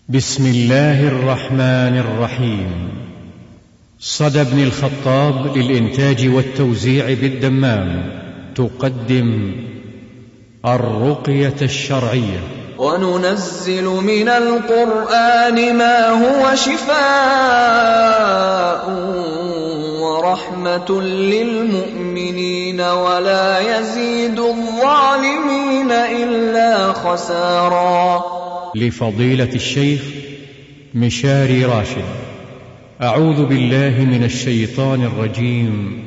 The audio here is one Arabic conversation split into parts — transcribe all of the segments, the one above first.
بسم الله الرحمن الرحيم. صدى بن الخطاب للإنتاج والتوزيع بالدمام تقدم الرقية الشرعية. وننزل من القرآن ما هو شفاء ورحمة للمؤمنين ولا يزيد الظالمين إلا خسارا. لفضيلة الشيخ مشاري راشد. أعوذ بالله من الشيطان الرجيم.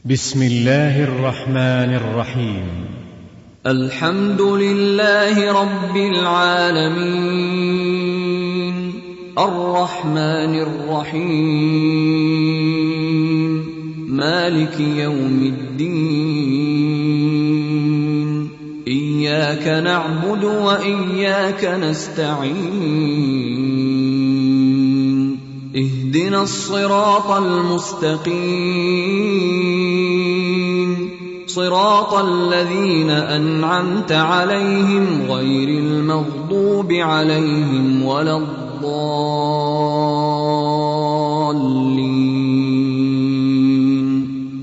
بسم الله الرحمن الرحيم. الحمد لله رب العالمين الرحمن الرحيم مالك يوم الدين إياك نعبد وإياك نستعين اهدنا الصراط المستقيم صراط الذين أنعمت عليهم غير المغضوب عليهم ولا الضالين.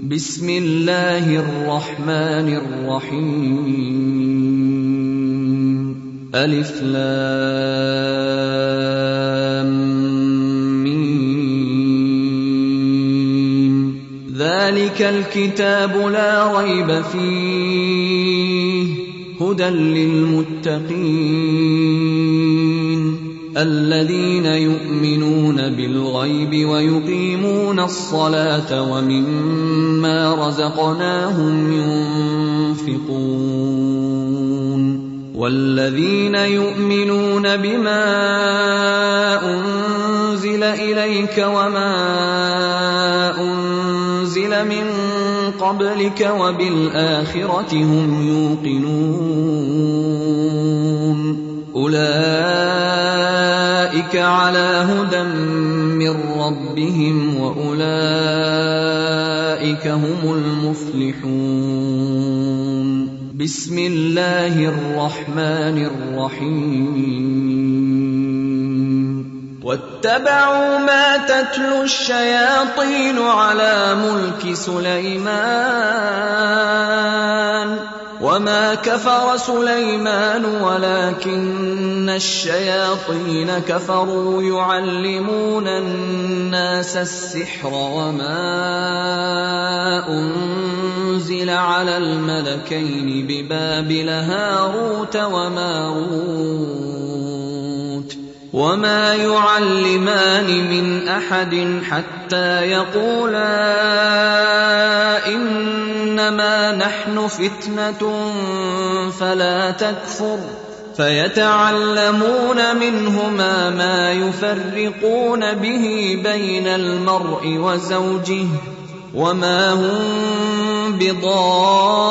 بسم الله الرحمن الرحيم. ألف لام ميم. ذلك الكتاب لا ريب فيه هدى للمتقين الذين يؤمنون بالغيب ويقيمون الصلاة ومما رزقناهم ينفقون والذين يؤمنون بما أنزل إليك وما أنزل من قبلك وبالآخرة هم يوقنون أولئك على هدى من ربهم وأولئك هم المفلحون. بسم الله الرحمن الرحيم. واتبعوا ما تتلو الشياطين على ملك سليمان وما كفر سليمان ولكن الشياطين كفروا يعلمون الناس السحر وما أنزل على الملكين ببابل هاروت وماروت وما يعلمان من أحد حتى يقولا إنما نحن فتنة فلا تكفر فيتعلمون منهما ما يفرقون به بين المرء وزوجه وما هم بضارين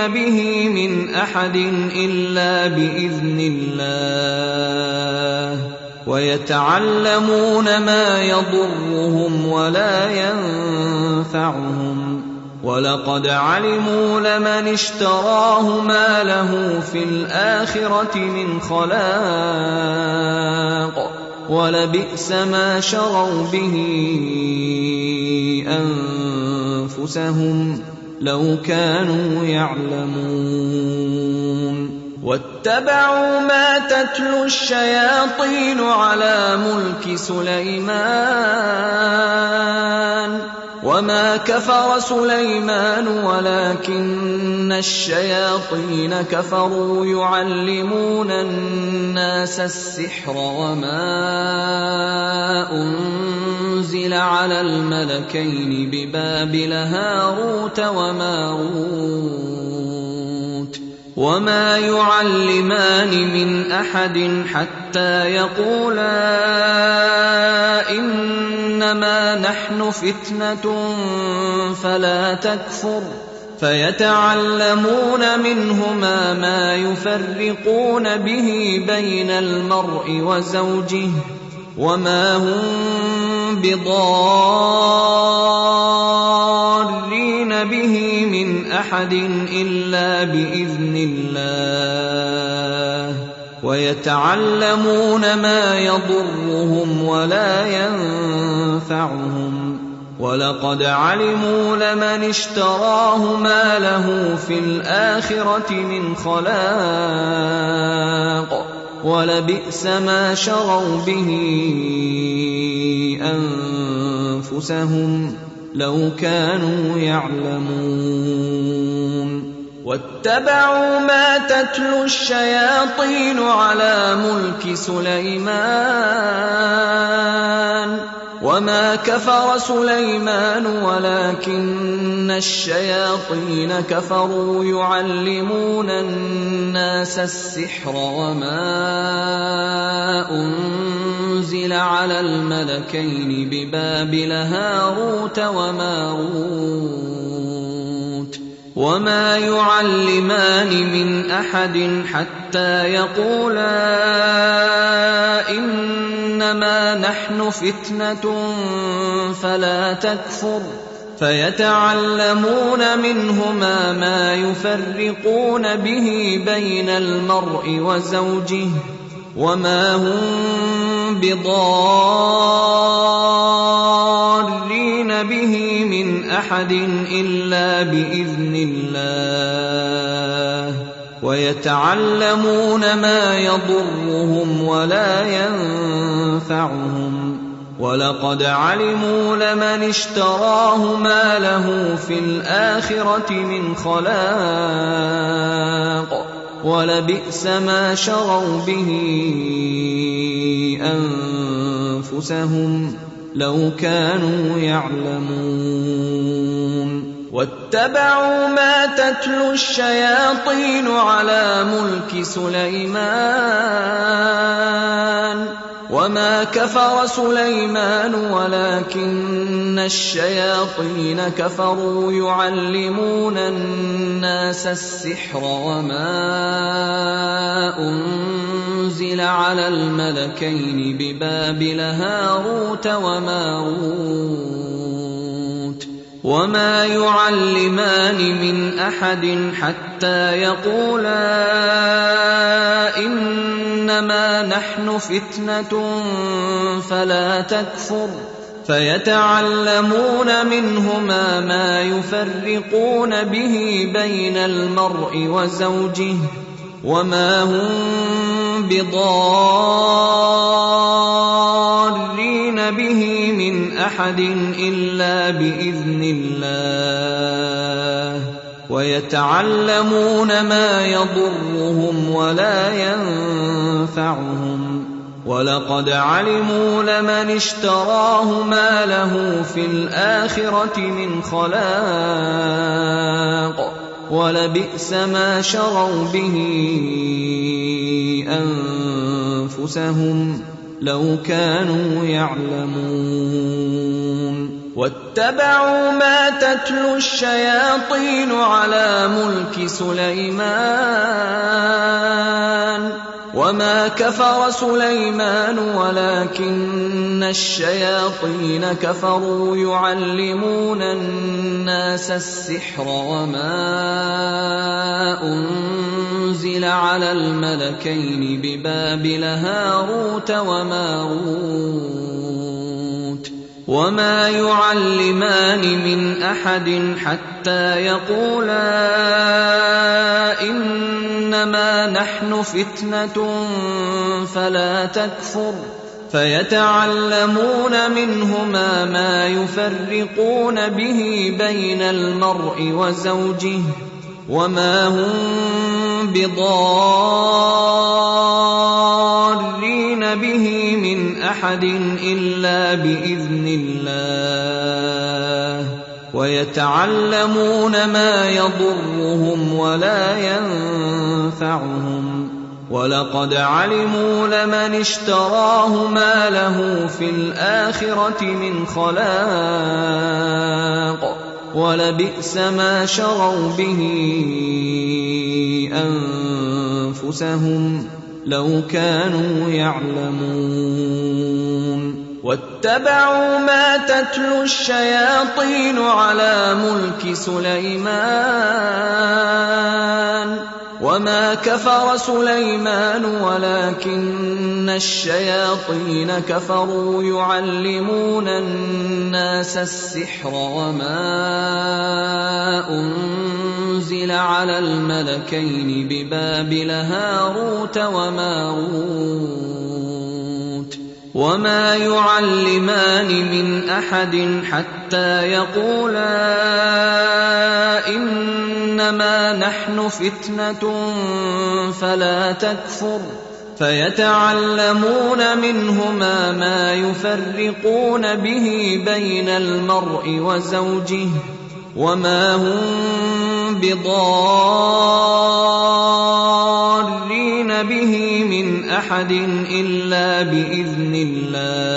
به من أحد إلا بإذن الله ويتعلمون ما يضرهم ولا ينفعهم ولقد علموا لمن اشتراه ما له في الآخرة من خلاق ولبئس ما شروا به أنفسهم لو كانوا يعلمون. واتبعوا ما تتلو الشياطين على ملك سليمان وما كفر سليمان ولكن الشياطين كفروا يعلمون الناس السحر وما أنزل على الملكين ببابل هاروت وماروت وما يعلمان من أحد حتى يقولا إنما نحن فتنة فلا تكفر فيتعلمون منهما ما يفرقون به بين المرء وزوجه وما هم بضارين به من أحد إلا بإذن الله ويتعلمون ما يضرهم ولا ينفعهم ولقد علموا لمن اشتراه ما له في الآخرة من خلاق ولبئس ما شروا به أنفسهم لو كانوا يعلمون واتبعوا ما تتلو الشياطين على ملك سليمان وما كفر سليمان ولكن الشياطين كفروا يعلمون الناس السحر وما أنزل على الملكين ببابل هاروت وماروت وما يعلمان من أحد حتى يقولا إنما نحن فتنة فلا تكفر فيتعلمون منهما ما يفرقون به بين المرء وزوجه وما هم بضارين به من أحد إلا بإذن الله ويتعلمون ما يضرهم ولا ينفعهم ولقد علموا لمن اشتراه ما له في الآخرة من خلاق ولبئس ما شروا به أنفسهم لو كانوا يعلمون واتبعوا ما تتلو الشياطين على ملك سليمان وما كفر سليمان ولكن الشياطين كفروا يعلمون الناس السحر وما أنزل على الملكين ببابل هاروت وماروت وما يعلمان من أحد حتى يقولا إنما نحن فتنة فلا تكفر فيتعلمون منهما ما يفرقون به بين المرء وزوجه وما هم بضارين به من أحد إلا بإذن الله ويتعلمون ما يضرهم ولا ينفعهم ولقد علموا لمن اشتراه ما له في الآخرة من خلاق ولبئس ما شروا به أنفسهم لو كانوا يعلمون واتبعوا ما تتلو الشياطين على ملك سليمان وما كفر سليمان ولكن الشياطين كفروا يعلمون الناس السحر وما أنزل على الملكين ببابل هاروت وماروت وما يعلمان من أحد حتى يقولا إنما نحن فتنة فلا تكفر فيتعلمون منهما ما يفرقون به بين المرء وزوجه وما هم بضارين به من أحد إلا بإذن الله ويتعلمون ما يضرهم ولا ينفعهم ولقد علموا لمن اشتراه ما له في الآخرة من خلاق ولبئس ما شروا به أنفسهم لو كانوا يعلمون واتبعوا ما تتلو الشياطين على ملك سليمان وما كفر سليمان ولكن الشياطين كفروا يعلمون الناس السحر وما أنزل على الملكين ببابل هاروت وماروت وما يعلمان من أحد حتى يقولا إنما نحن فتنة فلا تكفر فيتعلمون منهما ما يفرقون به بين المرء وزوجه وما هم بضارين به من أحد إلا بإذن الله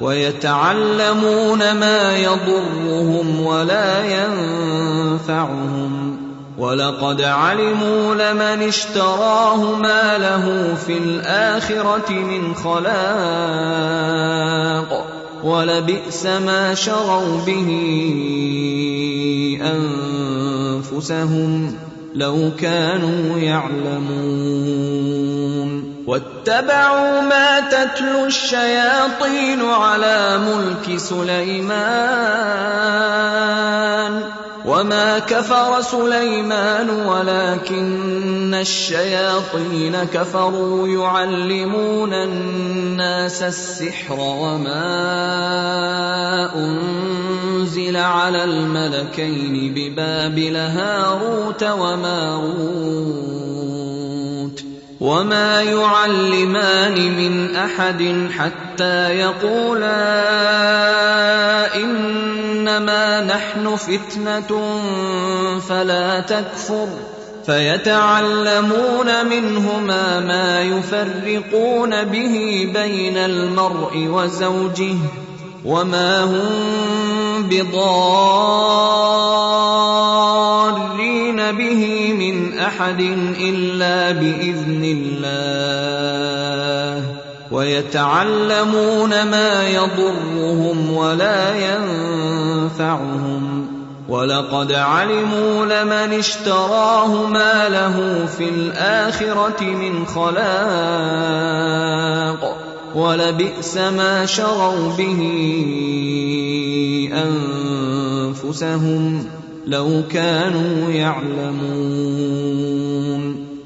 ويتعلمون ما يضرهم ولا ينفعهم ولقد علموا لمن اشتراه ما له في الآخرة من خلاق ولبئس ما شروا به أنفسهم لو كانوا يعلمون واتبعوا ما تتلو الشياطين على ملك سليمان وما كفر سليمان ولكن الشياطين كفروا يعلمون الناس السحر وما أنزل على الملكين ببابل هاروت وماروت وما يعلمان من أحد حتى يقولا إنما نحن فتنة فلا تكفر فيتعلمون منهما ما يفرقون به بين المرء وزوجه وما هم بضارين به من أحد إلا بإذن الله ويتعلمون ما يضرهم ولا ينفعهم ولقد علموا لمن اشتراه ما له في الآخرة من خلاق ولبئس ما شروا به أنفسهم لو كانوا يعلمون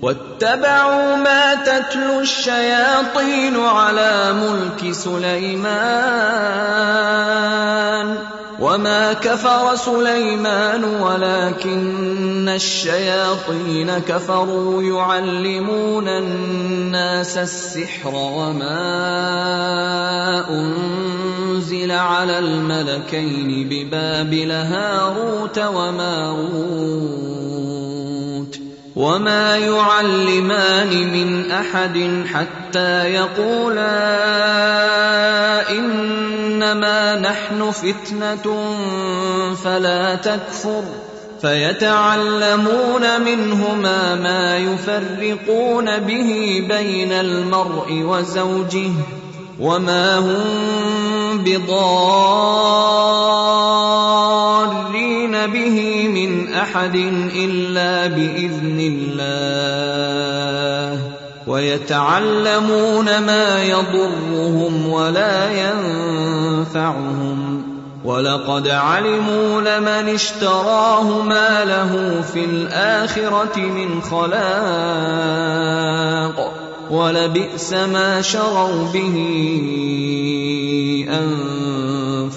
واتبعوا ما تتلو الشياطين على ملك سليمان وما كفر سليمان ولكن الشياطين كفروا يعلمون الناس السحر وما أنزل على الملكين ببابل هاروت وماروت وما يعلمان من أحد حتى يقولا إنما نحن فتنة فلا تكفر فيتعلمون منهما ما يفرقون به بين المرء وزوجه وما هم بضارين به من أحد إلا بإذن الله ويتعلمون ما يضرهم ولا ينفعهم ولقد علموا لمن اشتراه ما له في الآخرة من خلاق ولبئس ما شروا به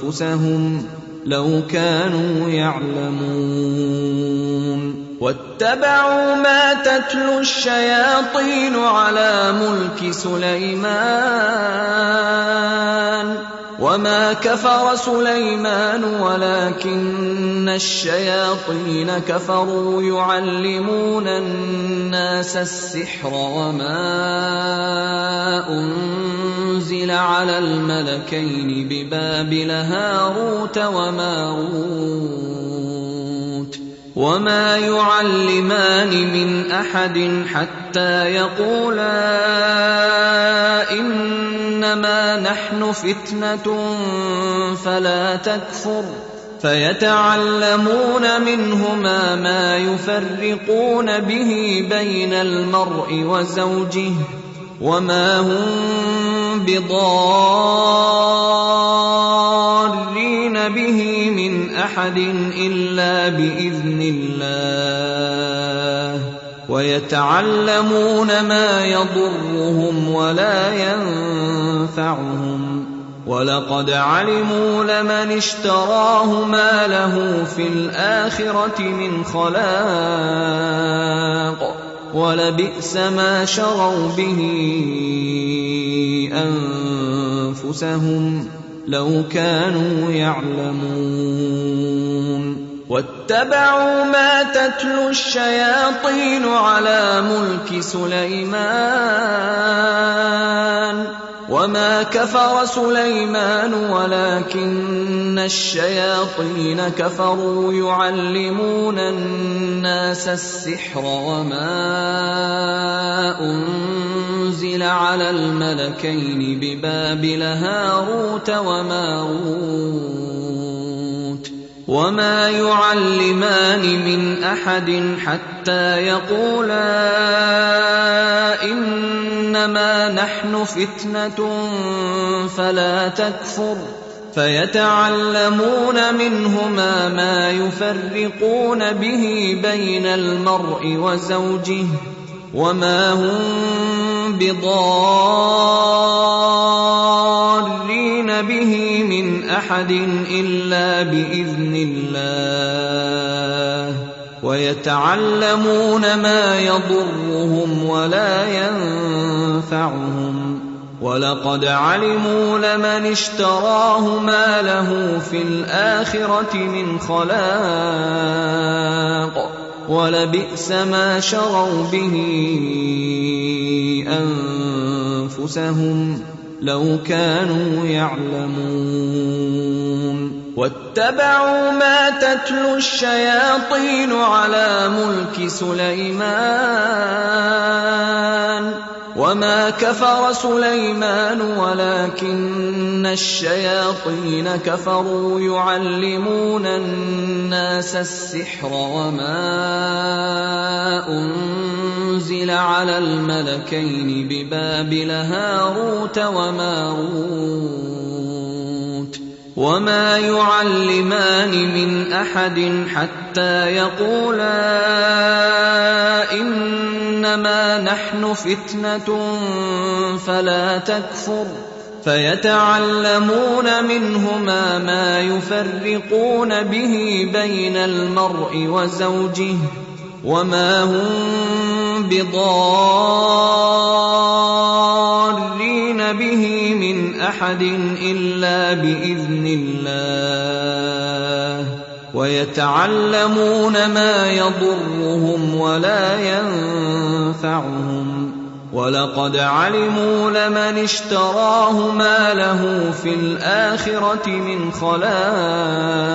أنفسهم لو كانوا يعلمون واتبعوا ما تتلو الشياطين على ملك سليمان وما كفر سليمان ولكن الشياطين كفروا يعلمون الناس السحر وما أنزل على الملكين ببابل هاروت وماروت وما يعلمان من أحد حتى يقولا إنما نحن فتنة فلا تكفر فيتعلمون منهما ما يفرقون به بين المرء وزوجه وما هم بضارين به من أحد إلا بإذن الله ويتعلمون ما يضرهم ولا ينفعهم ولقد علموا لمن اشتراه ما له في الآخرة من خلاق ولبئس ما شروا به أنفسهم لو كانوا يعلمون واتبعوا ما تتلو الشياطين على ملك سليمان وما كفر سليمان ولكن الشياطين كفروا يعلمون الناس السحر وما أنزل على الملكين ببابل هاروت وماروت وما يعلمان من أحد حتى يقولا إنما نحن فتنة فلا تكفر فيتعلمون منهما ما يفرقون به بين المرء وزوجه وما هم بضارين به من أحد إلا بإذن الله ويتعلمون ما يضرهم ولا ينفعهم ولقد علموا لمن اشتراه ما له في الآخرة من خلاق ولبئس ما شروا به أنفسهم لو كانوا يعلمون واتبعوا ما تتلو الشياطين على ملك سليمان وما كفر سليمان ولكن الشياطين كفروا يعلمون الناس السحر وما أنزل على الملكين ببابل هاروت وماروت وما يعلمان من أحد حتى يقولا إنما نحن فتنة فلا تكفر فيتعلمون منهما ما يفرقون به بين المرء وزوجه وما هم بضارين به من أحد إلا بإذن الله ويتعلمون ما يضرهم ولا ينفعهم ولقد علموا لمن اشتراه ما له في الآخرة من خلاق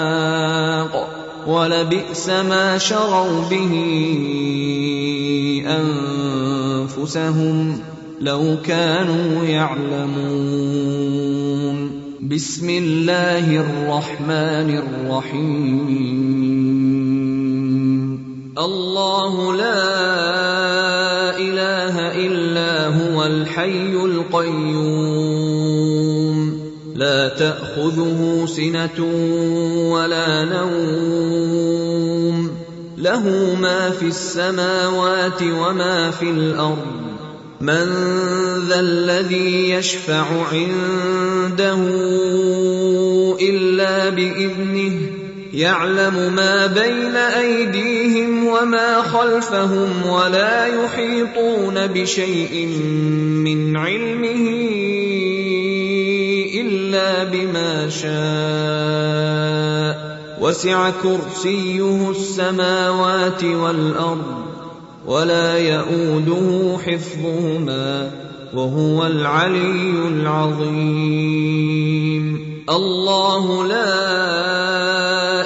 ولبئس ما شروا به أنفسهم لو كانوا يعلمون بسم الله الرحمن الرحيم الله لا إله إلا هو الحي القيوم لا تأخذه سنة ولا نوم له ما في السماوات وما في الأرض من ذا الذي يشفع عنده إلا بإذنه يعلم ما بين أيديهم وما خلفهم ولا يحيطون بشيء من علمه إلا بما شاء وسع كرسيه السماوات والأرض ولا يؤوده حفظهما وهو العلي العظيم الله لا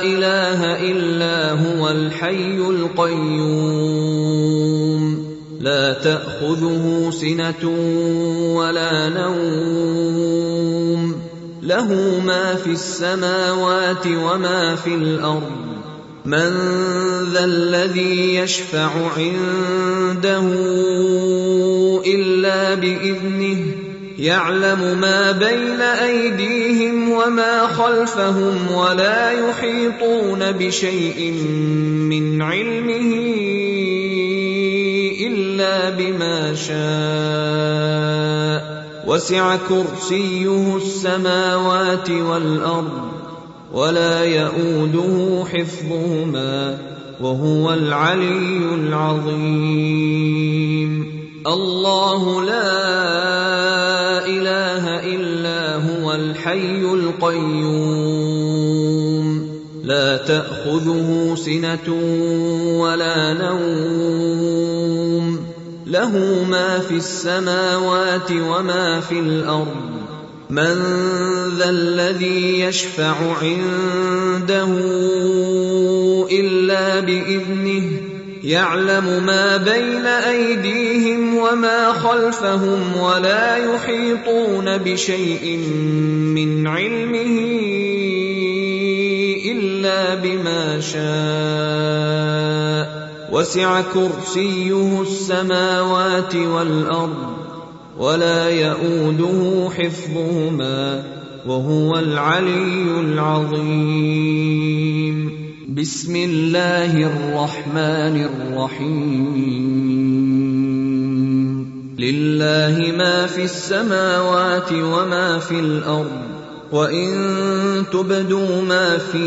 إله إلا هو الحي القيوم لا تأخذه سنة ولا نوم له ما في السماوات وما في الأرض من ذا الذي يشفع عنده إلا بإذنه يعلم ما بين أيديهم وما خلفهم ولا يحيطون بشيء من علمه إلا بما شاء وسع كرسيه السماوات والأرض ولا يئوده حفظهما وهو العلي العظيم الله لا إله إلا هو الحي القيوم لا تأخذه سنة ولا نوم له ما في السماوات وما في الأرض من ذا الذي يشفع عنده إلا بإذنه يعلم ما بين أيديهم وما خلفهم ولا يحيطون بشيء من علمه إلا بما شاء وسع كرسيه السماوات والأرض ولا يئوده حفظهما وهو العلي العظيم بسم الله الرحمن الرحيم لله ما في السماوات وما في الأرض وإن تبدوا ما في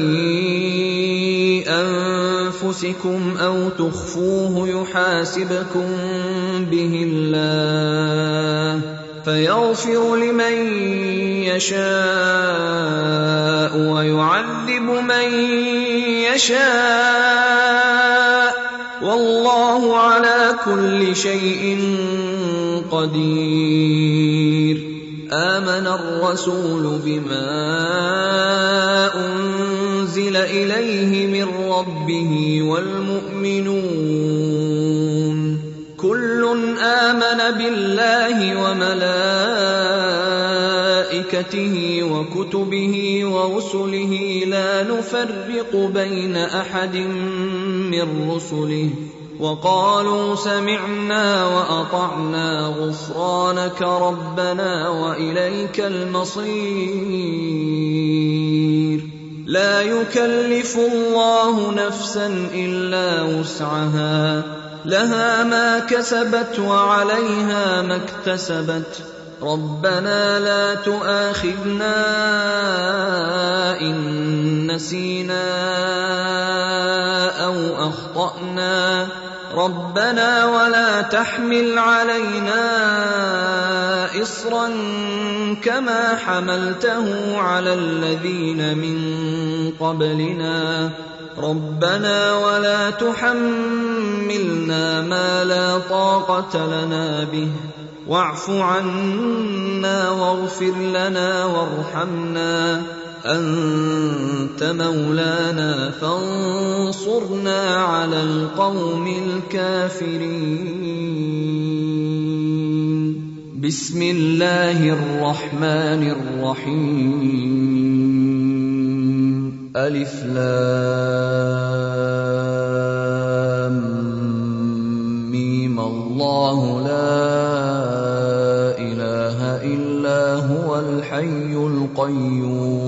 أنفسكم أو تخفوه يحاسبكم به الله فيغفر لمن يشاء ويعذب من يشاء والله على كل شيء قدير آمن الرسول بما أنزل إليه من ربه والمؤمنون كل آمن بالله وملائكته وكتبه ورسله لا نفرق بين أحد من رسله وقالوا سمعنا وأطعنا غفرانك ربنا وإليك المصير لا يكلف الله نفسا إلا وسعها لها ما كسبت وعليها ما اكتسبت ربنا لا تؤاخذنا إن نسينا أو أخطأنا ربنا ولا تحمل علينا إصرا كما حملته على الذين من قبلنا ربنا ولا تحملنا ما لا طاقة لنا به واعف عنا واغفر لنا وارحمنا أنت مولانا فانصرنا على القوم الكافرين بسم الله الرحمن الرحيم ألف لام ميم الله لا إله إلا هو الحي القيوم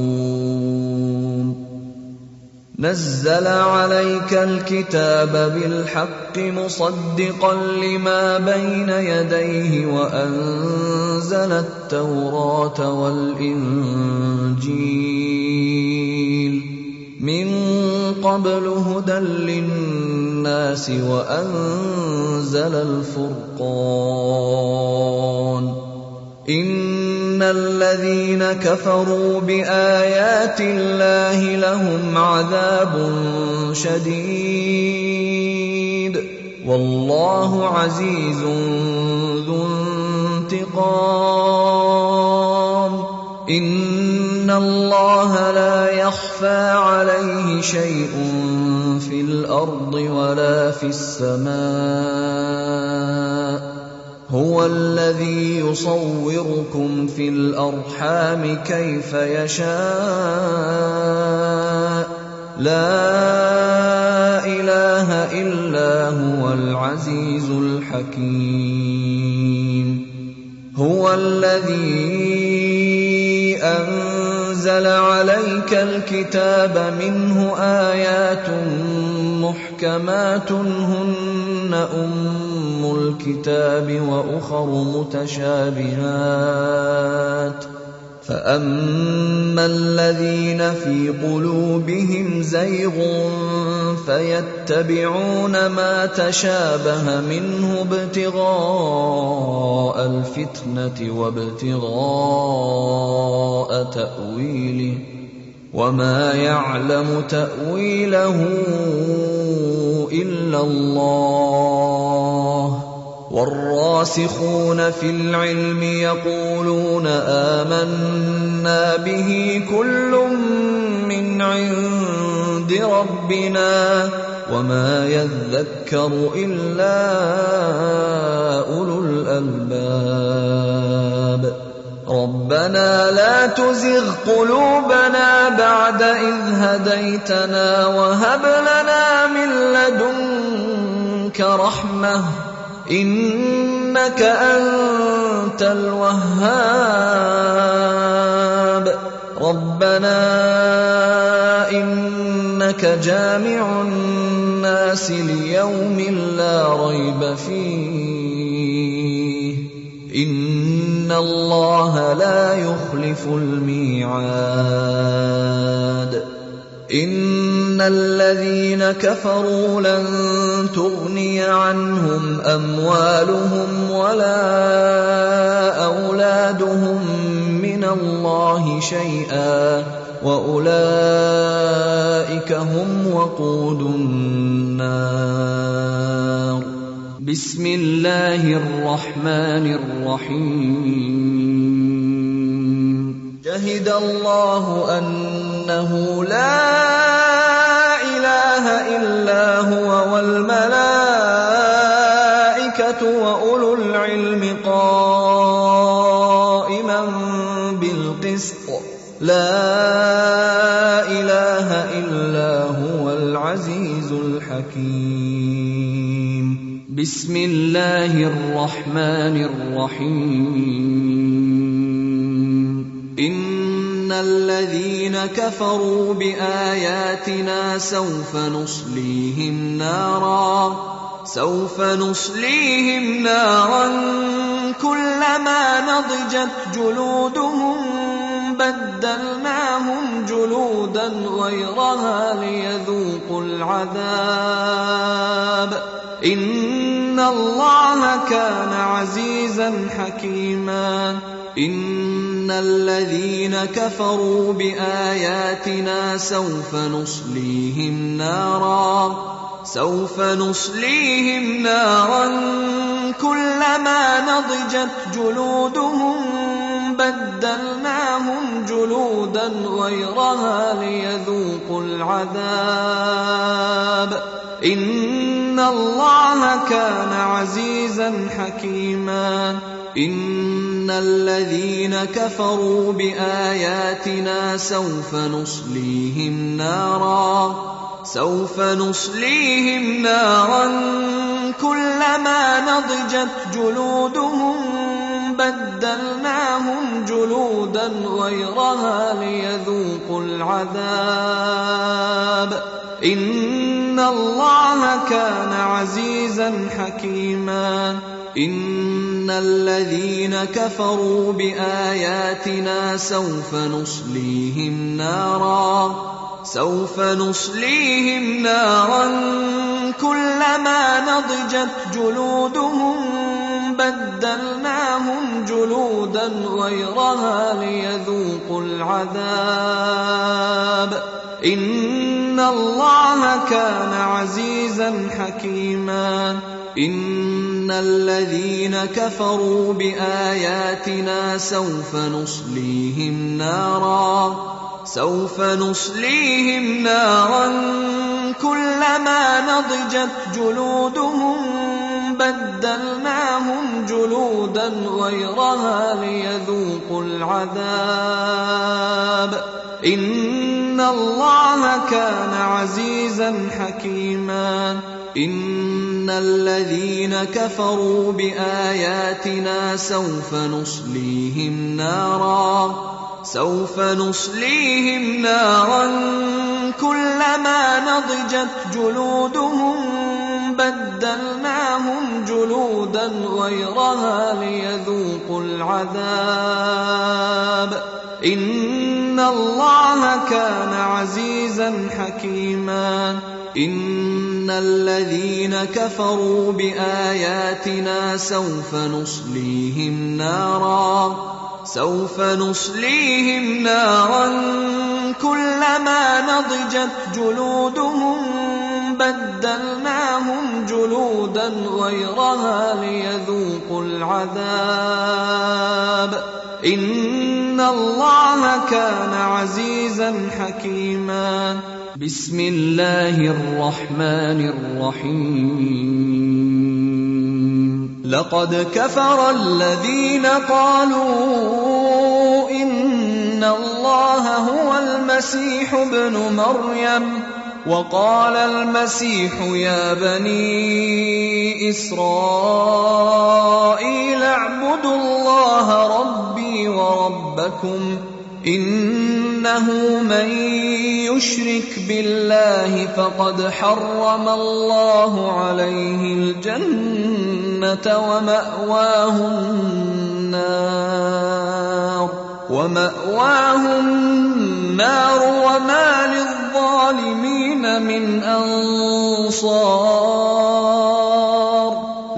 نزل عليك الكتاب بالحق مصدقا لما بين يديه وأنزل التوراة والإنجيل من قبل هدى للناس وأنزل الفرقان إن الذين كفروا بآيات الله لهم عذاب شديد والله عزيز ذو انتقام إن الله لا يخفى عليه شيء في الأرض ولا في السماء هو الذي يصوركم في الأرحام كيف يشاء لا إله إلا هو العزيز الحكيم هو الذي أنزل عليك الكتاب منه آيات محكمات هن أم الكتاب وأخر متشابهات فأما الذين في قلوبهم زيغ فيتبعون ما تشابه منه ابتغاء الفتنة وابتغاء تأويله وما يعلم تأويله إلا الله والراسخون في العلم يقولون آمنا به كل من عند ربنا وما يذكر إلا أولو الألباب ربنا لا تزغ قلوبنا بعد إذ هديتنا وهب لنا من لدنك رحمة إنك أنت الوهاب ربنا إنك جامع الناس ليوم لا ريب فيه إن الله لا يخلف الميعاد إن الذين كفروا لن تغني عنهم أموالهم ولا أولادهم من الله شيئا وأولئك هم وقود النار بسم الله الرحمن الرحيم شهد الله أنه لا إله إلا هو والملائكة وأولو العلم قائما بالقسط لا إله إلا هو العزيز الحكيم بسم الله الرحمن الرحيم إن الذين كفروا بآياتنا سوف نصليهم نارا كلما نضجت جلودهم بدلناهم جلودا غيرها ليذوقوا العذاب إن الله كان عزيزا حكيما إن الذين كفروا بآياتنا سوف نصليهم نارا كلما نضجت جلودهم بدلناهم جلودا غيرها ليذوقوا العذاب إن الله كان عزيزا حكيما إن الذين كفروا بآياتنا سوف نصليهم نارا كلما نضجت جلودهم بدلناهم جلودا غيرها ليذوقوا العذاب إن الله كان عزيزا حكيما إن الذين كفروا بآياتنا سوف نصليهم نارا كلما نضجت جلودهم بدلناهم جلودا غيرها ليذوقوا العذاب إن الله كان عزيزا حكيما إن الذين كفروا بآياتنا سوف نصليهم نارا كلما نضجت جلودهم بدلناهم جلودا غيرها ليذوقوا العذاب إن الله كان عزيزا حكيما إن الذين كفروا بآياتنا سوف نصليهم نارا كلما نضجت جلودهم بدلناهم جلودا غيرها ليذوقوا العذاب إن الله كان عزيزا حكيما إن الذين كفروا بآياتنا سوف نصليهم نارا كلما نضجت جلودهم بدلناهم جلودا غيرها ليذوقوا العذاب إن الله كان عزيزا حكيما بسم الله الرحمن الرحيم لقد كفر الذين قالوا إن الله هو المسيح ابن مريم وقال المسيح يا بني إسرائيل اعبدوا الله ربي وربكم إنه من يشرك بالله فقد حرم الله عليه الجنة ومأواه النار وما للظالمين من أنصار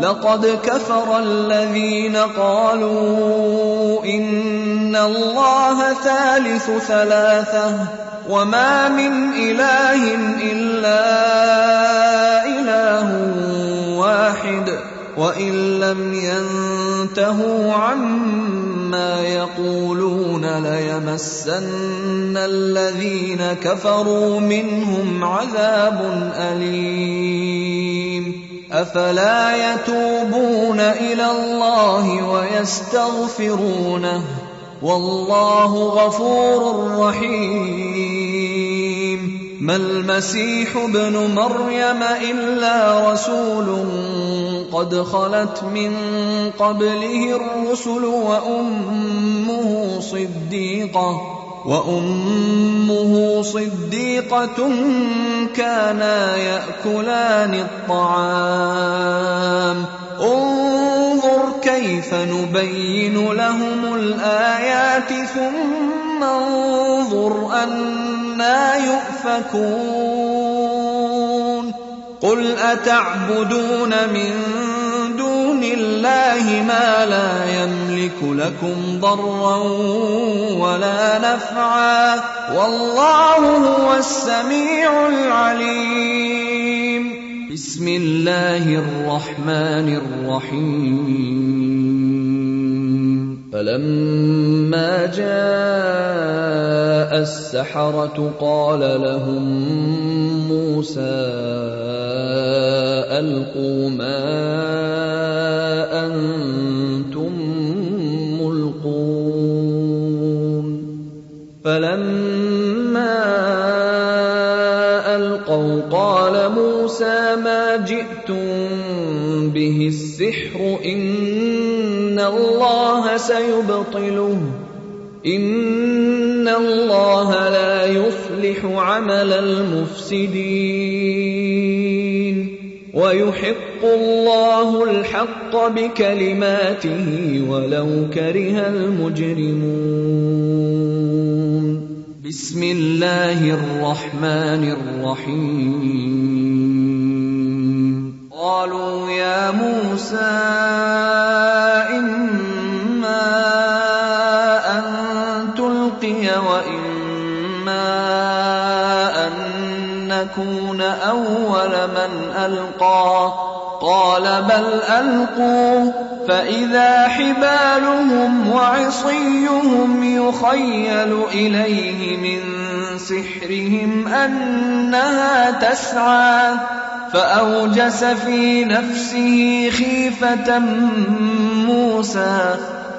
لقد كفر الذين قالوا إن الله ثالث ثلاثة وما من إله إلا إله واحد وإن لم ينتهوا عما يقولون ليمسن الذين كفروا منهم عذاب أليم أفلا يتوبون إلى الله ويستغفرونه والله غفور رحيم ما المسيح ابن مريم إلا رسول قد خلت من قبله الرسل وأمه صديقة كانا يأكلان الطعام انظر كيف نبين لهم الآيات ثم انظر أنى يؤفكون قل أتعبدون من دون الله ما لا يملك لكم ضرا ولا نفعا والله هو السميع العليم بسم الله الرحمن الرحيم فلما جاء السحرة قال لهم موسى ألقوا ما أنتم ملقون فلما ألقوا قال موسى ما جئتم به السحر إن الله سيبطله إن الله لا يصلح عمل المفسدين ويحق الله الحق بكلماته ولو كره المجرمون بسم الله الرحمن الرحيم قالوا يا موسى إما أن تلقي وإما أن نكون أول من ألقى قال بل ألقوا فإذا حبالهم وعصيهم يخيل إليه من سحرهم أنها تسعى فأوجس في نفسه خيفة موسى.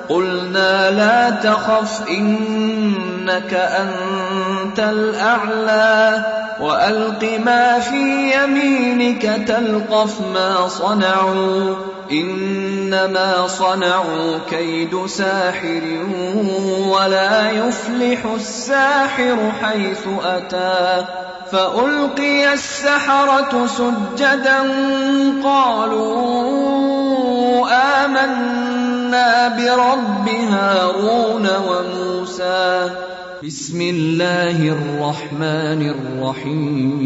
قلنا لا تخف إنك أنت الأعلى وألق ما في يمينك تلقف ما صنعوا إنما صنعوا كيد ساحر ولا يفلح الساحر حيث أتى. فألقي السحرة سجدا قالوا آمنا برب هارون وموسى. بسم الله الرحمن الرحيم.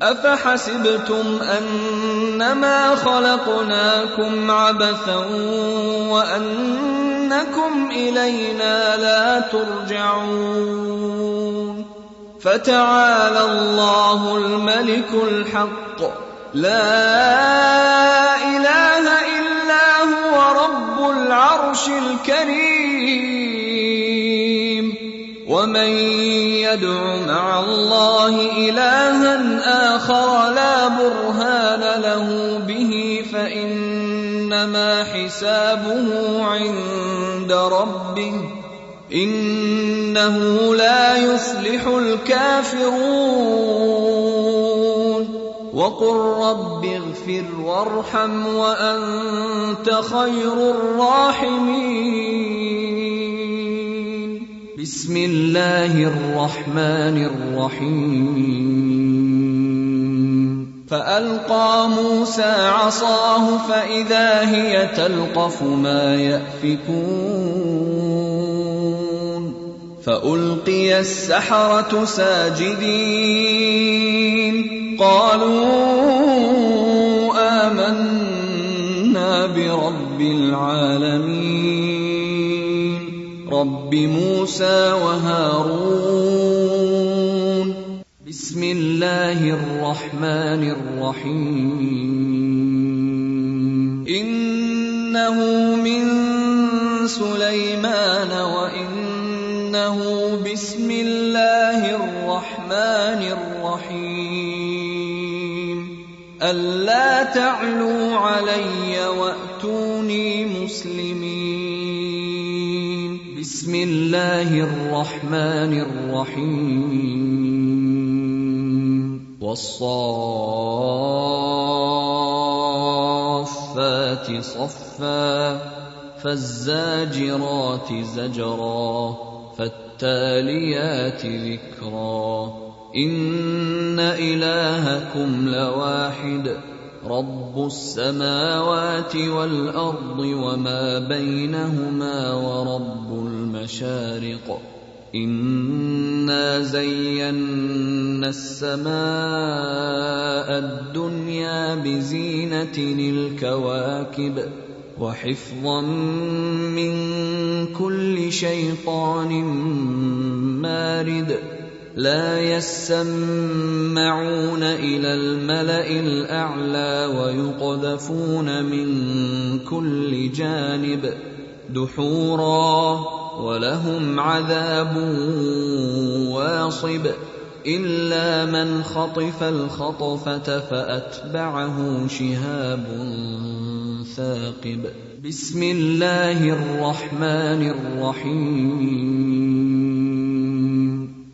أفحسبتم أنما خلقناكم عبثا وأنكم إلينا لا ترجعون. فتعالى الله الملك الحق لا إله إلا هو رب العرش الكريم. ومن يدع مع الله إلها آخر لا برهان له به فإنما حسابه عند ربه إنه لا يفلح الكافرون. وقل رب اغفر وارحم وأنت خير الراحمين. بسم الله الرحمن الرحيم. فألقى موسى عصاه فإذا هي تلقف ما يأفكون. فألقي السحرة ساجدين قالوا آمنا برب العالمين رب موسى وهارون. بسم الله الرحمن الرحيم. إنه من سليمان وإنه بسم الله الرحمن الرحيم. ألا تعلوا علي وأتوني مسلمين. بسم الله الرحمن الرحيم. والصافات صفا فالزاجرات زجرا فالتاليات ذكرا. إن إلهكم لواحد رب السماوات والأرض وما بينهما ورب المشارق. إنا زينا السماء الدنيا بزينة الكواكب وحفظا من كل شيطان مارد. لا يسمعون إلى الملأ الأعلى ويقذفون من كل جانب دحورا ولهم عذاب واصب. إلا من خطف الخطفة فأتبعه شهاب ثاقب. بسم الله الرحمن الرحيم.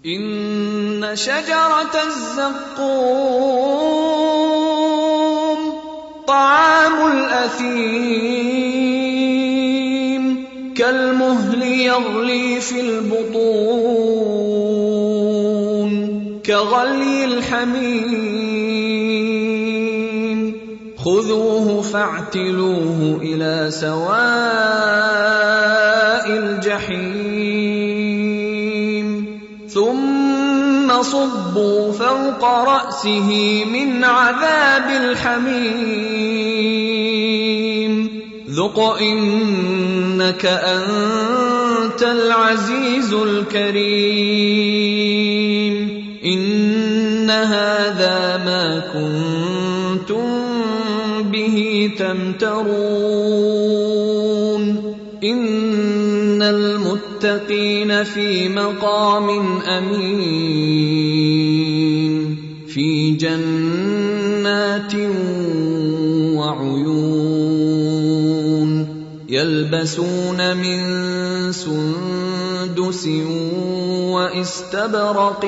إن شجرة الزقوم طعام الأثيم كالمهل يغلي في البطون كغلي الحميم. خذوه فاعتلوه إلى سواء الجحيم ثم صبوا فوق رأسه من عذاب الحميم. ذق إنك أنت العزيز الكريم. إن هذا ما كنتم به تمترون. إن المتقين في مقام أمين في جنات وعيون يلبسون من سندس واستبرق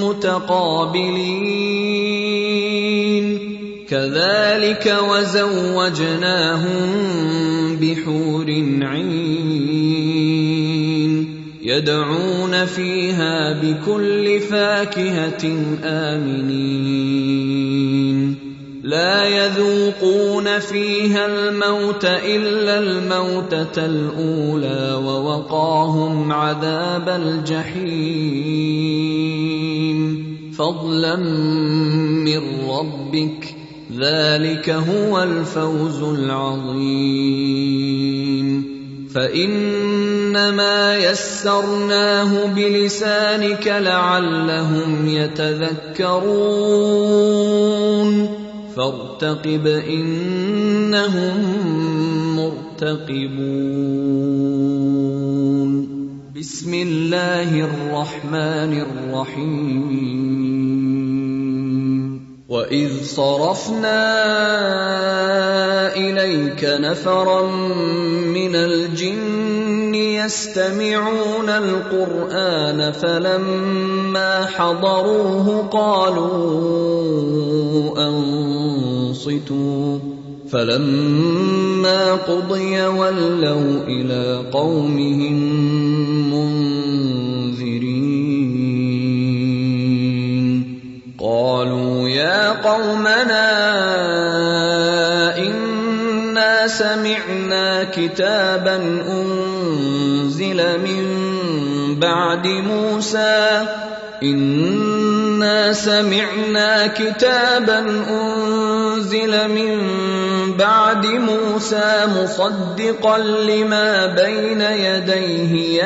متقابلين كذلك وزوجناهم بحور عين يدعون فيها بكل فاكهة آمنين لا يذوقون فيها الموت إلا الموتة الأولى ووقاهم عذاب الجحيم فضلا من ربك ذلك هو الفوز العظيم فإنما يسرناه بلسانك لعلهم يتذكرون فارتقب إنهم مرتقبون بسم الله الرحمن الرحيم وإذ صرفنا إليك نفرا من الجن يستمعون القرآن فلما حضروه قالوا أنصتوا فلما قضي ولوا إلى قومهم منذرين قالوا يا قومنا إنا سمعنا كتابا أنزل من بعد موسى مصدقا لما بين يديه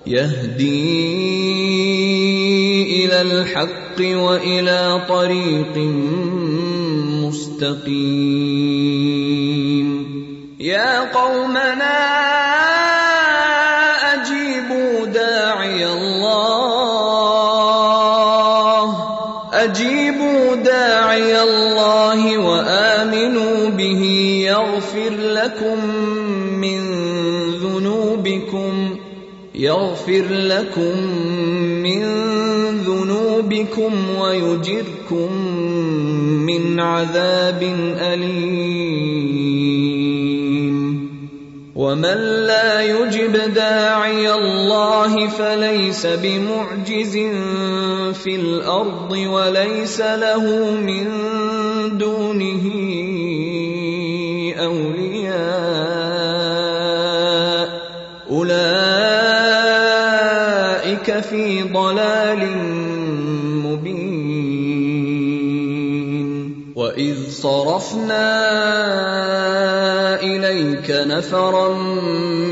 يهدي إلى الحق وإلى طريق مستقيم يا قومنا أجيبوا داعي الله وآمنوا به يغفر لكم من ذنوبكم ويجركم من عذاب أليم ومن لا يجب داعي الله فليس بمعجز في الأرض وليس له من دونه أولياء أولئك في ضلال مبين وإذ صرفنا إليك نفرا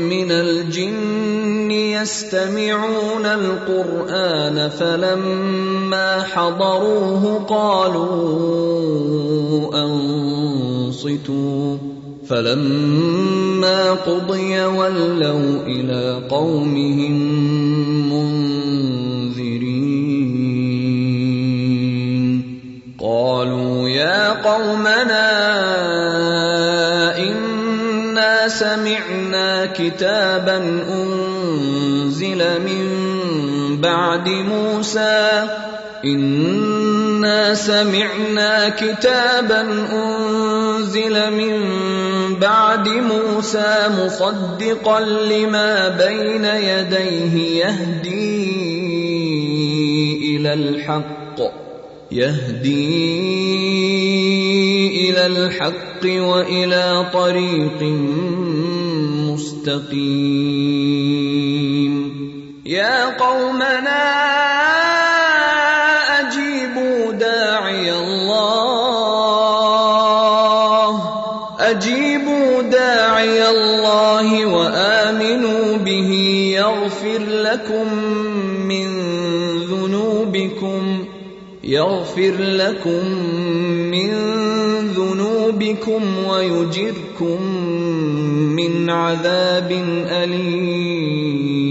من الجن يستمعون القرآن فلما حضروه قالوا أنصتوا فلما قضي ولوا إلى قومهم منذرين قالوا يا قومنا إنا سمعنا كتابا أنزل من بعد موسى مصدقا لما بين يديه يهدي إلى الحق وإلى طريق مستقيم يا قومنا أجيبوا داعي الله وآمنوا به يغفر لكم من ذنوبكم ويجركم من عذاب أليم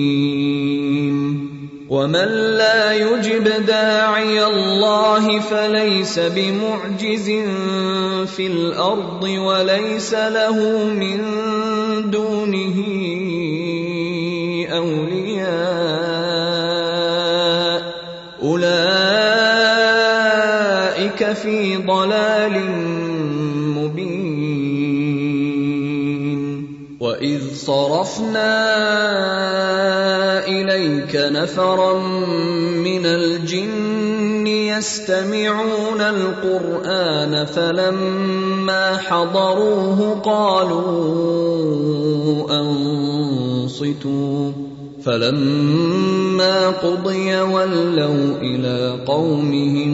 ومن لا يجب داعي الله فليس بمعجز في الأرض وليس له من دونه أولياء أولئك في ضلال مبين. وإذ صرفنا إليك نفرا من الجن يستمعون القرآن فلما حضروه قالوا أنصتوا فلما قضي ولوا إلى قومهم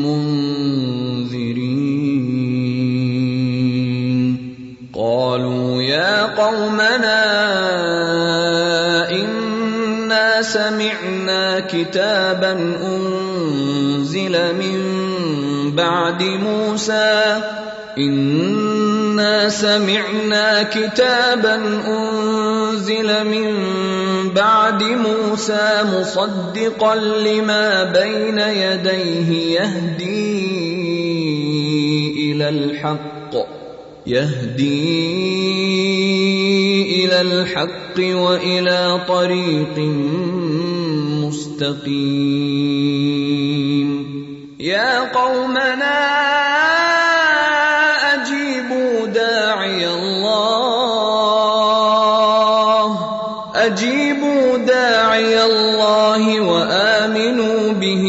منذرين. قالوا يا قومنا إنا سمعنا كتابا أنزل من بعد موسى مصدقا لما بين يديه يهدي إلى الحق وإلى طريق مستقيم. يا قومنا أجيبوا داعي الله وآمنوا به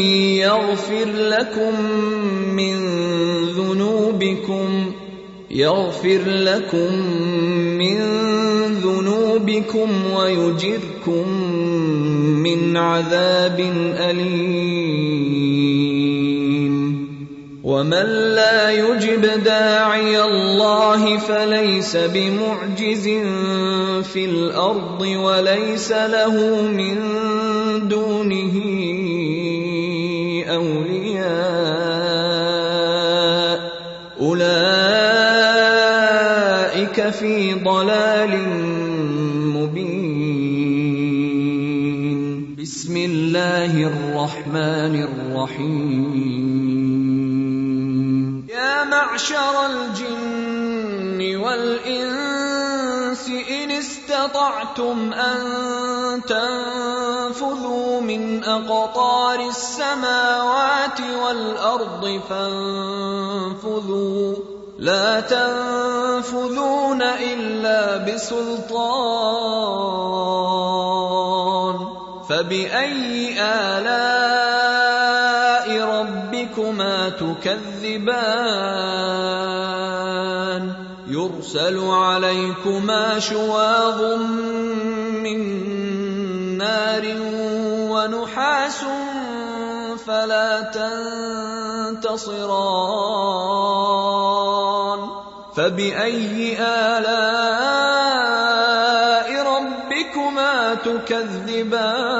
يغفر لكم من ذنوبكم ويجركم من عذاب أليم. ومن لا يجب داعي الله فليس بمعجز في الأرض وليس له من دونه أولياء أولئك في ضلال مبين. بسم الله الرحمن الرحيم. يا معشر الجن والإنس إن استطعتم أن تنفذوا من أقطار السماوات والأرض فانفذوا لا تنفذون إلا بسلطان. فبأي آلاء ربكما تكذبان؟ يرسل عليكما شواظ من نار ونحاس فلا تنتصران. فبأي آلاء ربكما تكذبان؟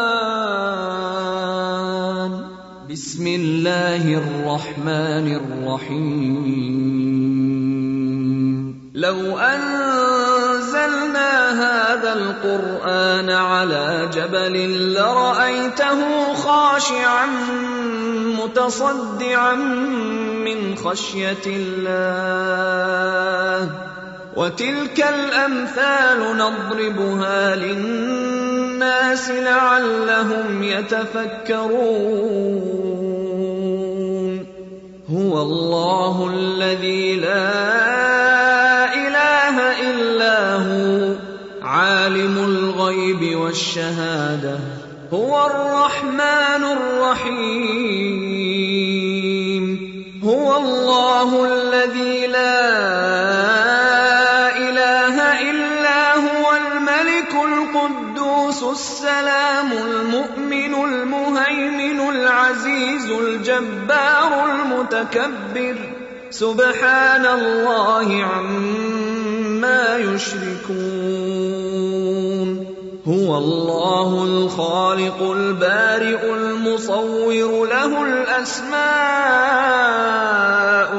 بسم الله الرحمن الرحيم. لو أنزلنا هذا القرآن على جبل لرأيته خاشعا متصدعا من خشية الله. وتلك الأمثال نضربها للناس لعلهم يتفكرون. هو الله الذي لا إله إلا هو عالم الغيب والشهادة هو الرحمن الرحيم. هو الله الذي لا إله إلا هو الملك القدوس السلام المؤمن المهيمن العزيز الجبار المتكبر سبحان الله عما يشركون. هو الله الخالق البارئ المصور له الأسماء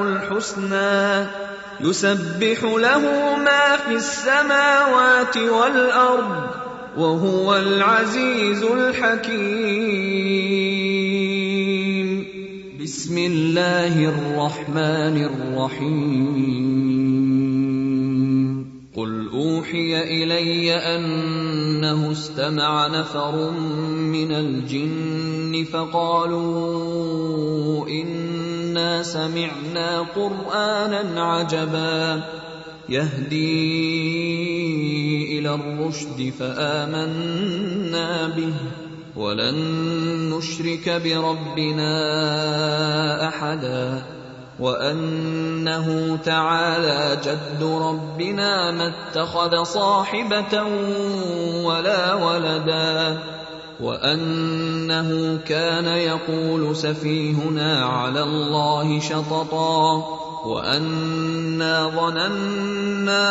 الحسنى يسبح له ما في السماوات والأرض وهو العزيز الحكيم. بسم الله الرحمن الرحيم. قل أوحي إلي أنه استمع نفر من الجن فقالوا إنا سمعنا قرآنا عجبا يهدي إلى الرشد فآمنا به ولن نشرك بربنا أحدا وأنه تعالى جد ربنا ما اتخذ صاحبة ولا ولدا وأنه كان يقول سفيهنا على الله شططا وأنا ظننا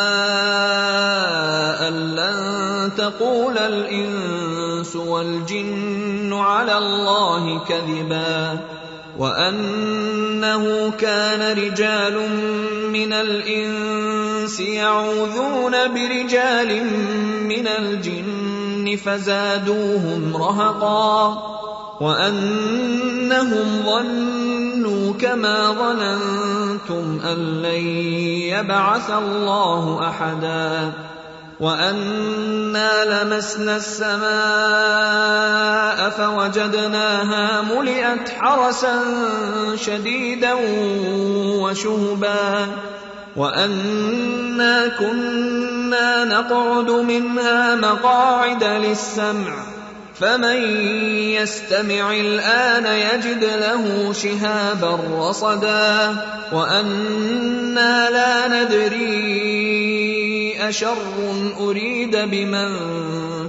أن لن تقول الإنس والجن على الله كذبا وأنه كان رجال من الإنس يعوذون برجال من الجن فزادوهم رهقا وأنهم ظنوا كما ظننتم أن لن يبعث الله أحدا وأنا لمسنا السماء فوجدناها ملئت حرسا شديدا وشهبا وأنا كنا نقعد منها مقاعد للسمع فمن يستمع الآن يجد له شهابا رصدا وأنا لا ندري أشر أريد بمن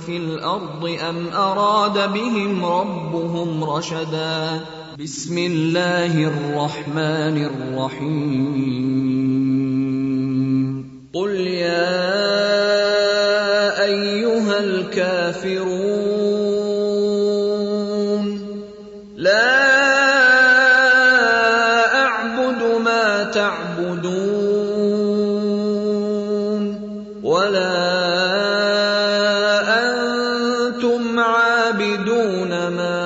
في الأرض أم أراد بهم ربهم رشدا. بسم الله الرحمن الرحيم. قل يا أيها الكافرون لا أعبد ما تعبدون ولا أنتم عابدون ما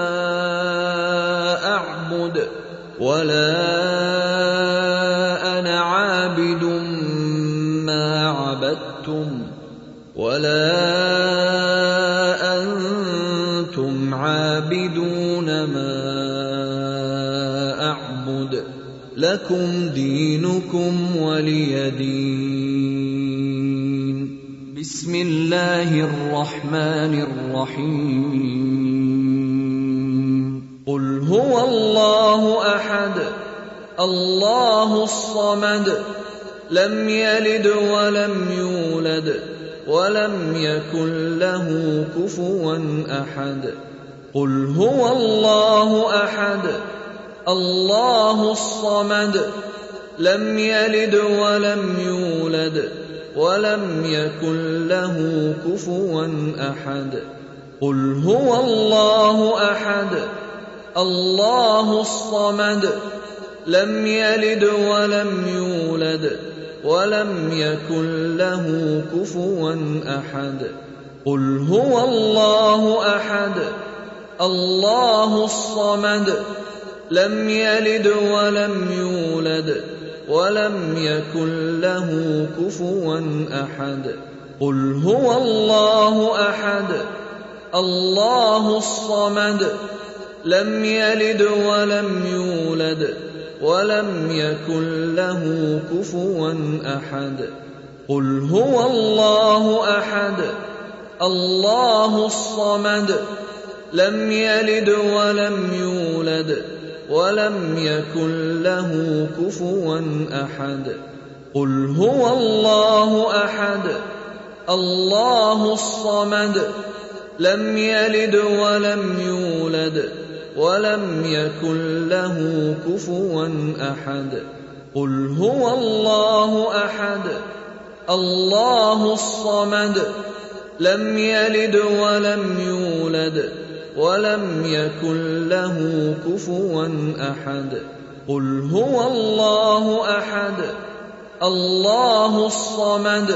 أعبد ولا أنا عابد ما عبدتم ولا أنتم عابدون ما أعبد لكم دينكم ولي دين. بسم الله الرحمن الرحيم. قل هو الله أحد الله الصمد لم يلد ولم يولد ولم يكن له كفوا أحد. قل هو الله أحد الله الصمد لم يلد ولم يولد ولم يكن له كفوا أحد. قل هو الله أحد الله الصمد لم يلد ولم يولد ولم يكن له كفوا أحد. قل هو الله أحد الله الصمد لم يلد ولم يولد ولم يكن له كفوا أحد. قل هو الله أحد الله الصمد لم يلد ولم يولد ولم يكن له كفوا أحد. قل هو الله أحد الله الصمد لم يلد ولم يولد ولم يكن له كفوا أحد. قل هو الله أحد الله الصمد لم يلد ولم يولد ولم يكن له كفوا أحد. قل هو الله أحد الله الصمد لم يلد ولم يولد ولم يكن له كفوا أحد. قل هو الله أحد الله الصمد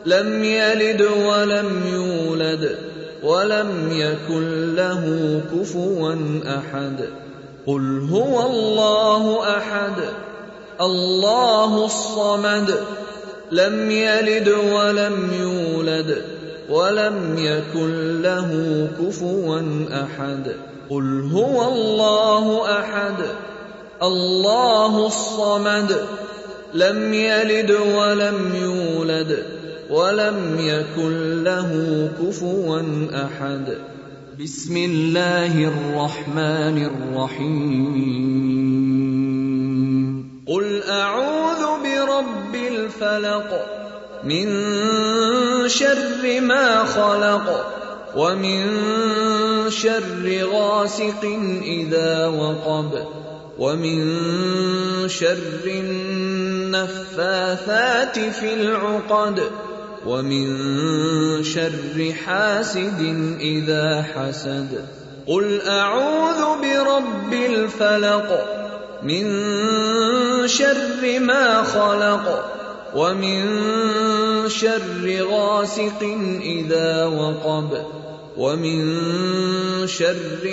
لم يلد ولم يولد ولم يكن له كفوا أحد. قل هو الله أحد الله الصمد لم يلد ولم يولد ولم يكن له كفوا أحد. قل هو الله أحد الله الصمد لم يلد ولم يولد ولم يكن له كفوا أحد. بسم الله الرحمن الرحيم. قل أعوذ برب الفلق من شر ما خلق ومن شر غاسق إذا وقب ومن شر النفاثات في العقد ومن شر حاسد إذا حسد. قل أعوذ برب الفلق من شر ما خلق ومن شر غاسق إذا وقب ومن شر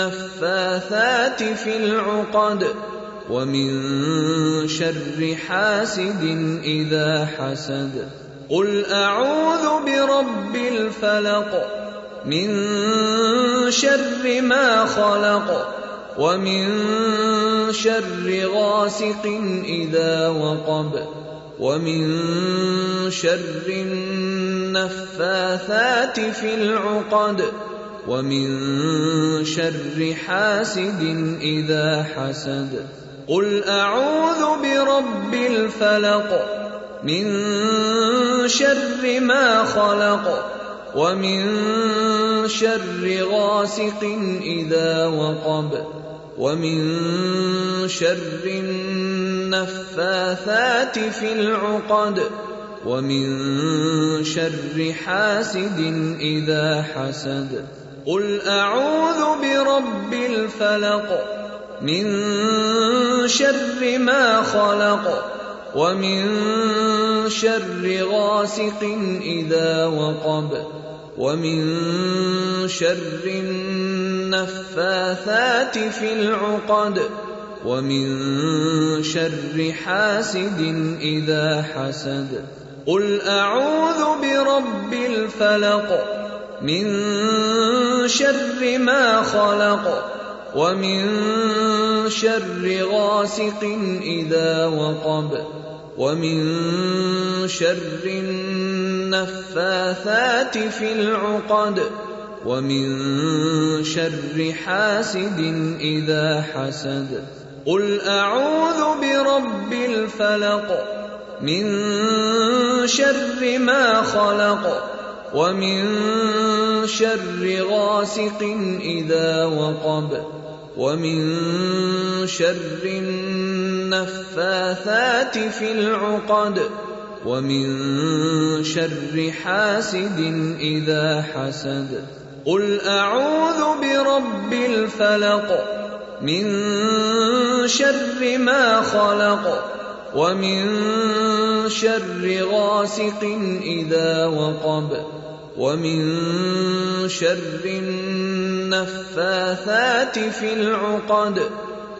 النفاثات في العقد ومن شر حاسد إذا حسد. قل أعوذ برب الفلق من شر ما خلق ومن شر غاسق إذا وقب ومن شر النفاثات في العقد ومن شر حاسد إذا حسد. قل أعوذ برب الفلق من شر ما خلق ومن شر غاسق إذا وقب ومن شر النفاثات في العقد ومن شر حاسد إذا حسد. قل أعوذ برب الفلق من شر ما خلق ومن شر غاسق إذا وقب ومن شر النفاثات في العقد ومن شر حاسد إذا حسد. قل أعوذ برب الفلق من شر ما خلق ومن شر غاسق إذا وقب ومن شر النفاثات في العقد ومن شر حاسد إذا حسد. قل أعوذ برب الفلق من شر ما خلق ومن شر غاسق إذا وقب ومن شر النفاثات في العقد ومن شر حاسد إذا حسد. قل أعوذ برب الفلق من شر ما خلق ومن شر غاسق إذا وقب ومن شر النفاثات في العقد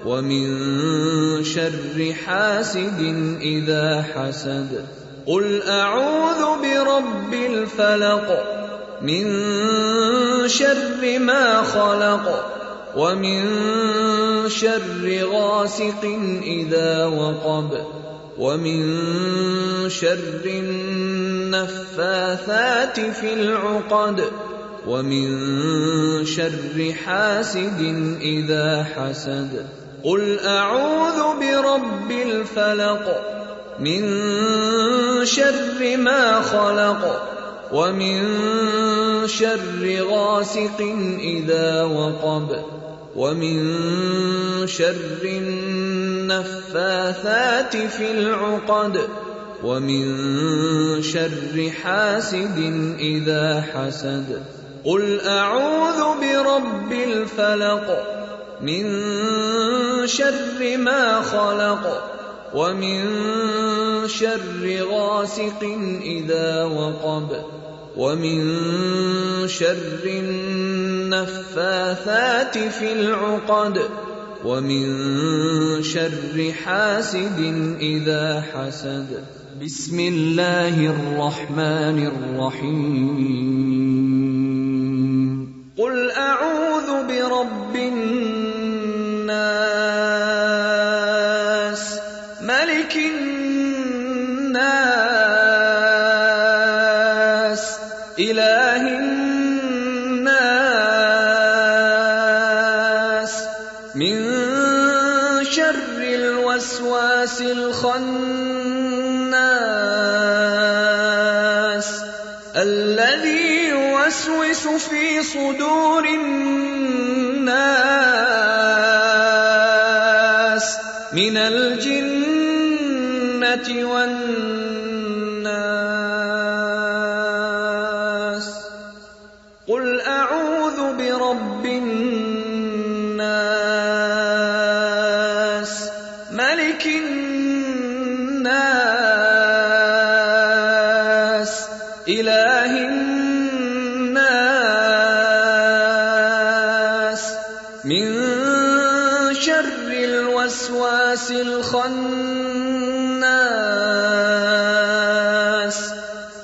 ومن شر حاسد إذا حسد. قل أعوذ برب الفلق من شر ما خلق ومن شر غاسق إذا وقب ومن شر النفاثات في العقد ومن شر حاسد إذا حسد. قل أعوذ برب الفلق من شر ما خلق ومن شر غاسق إذا وقب ومن شر النفاثات في العقد ومن شر حاسد إذا حسد. قل أعوذ برب الفلق من شر ما خلق ومن شر غاسق إذا وقب ومن شر النفاثات في العقد ومن شر حاسد إذا حسد. بسم الله الرحمن الرحيم. قل أعوذ برب الناس ملك الناس إله الناس من شر الوسواس الخناس الذي يوسوس في صدور الناس من الجنة والناس. قل أعوذ برب الناس ملك الناس إله الناس من شر الوسواس الخناس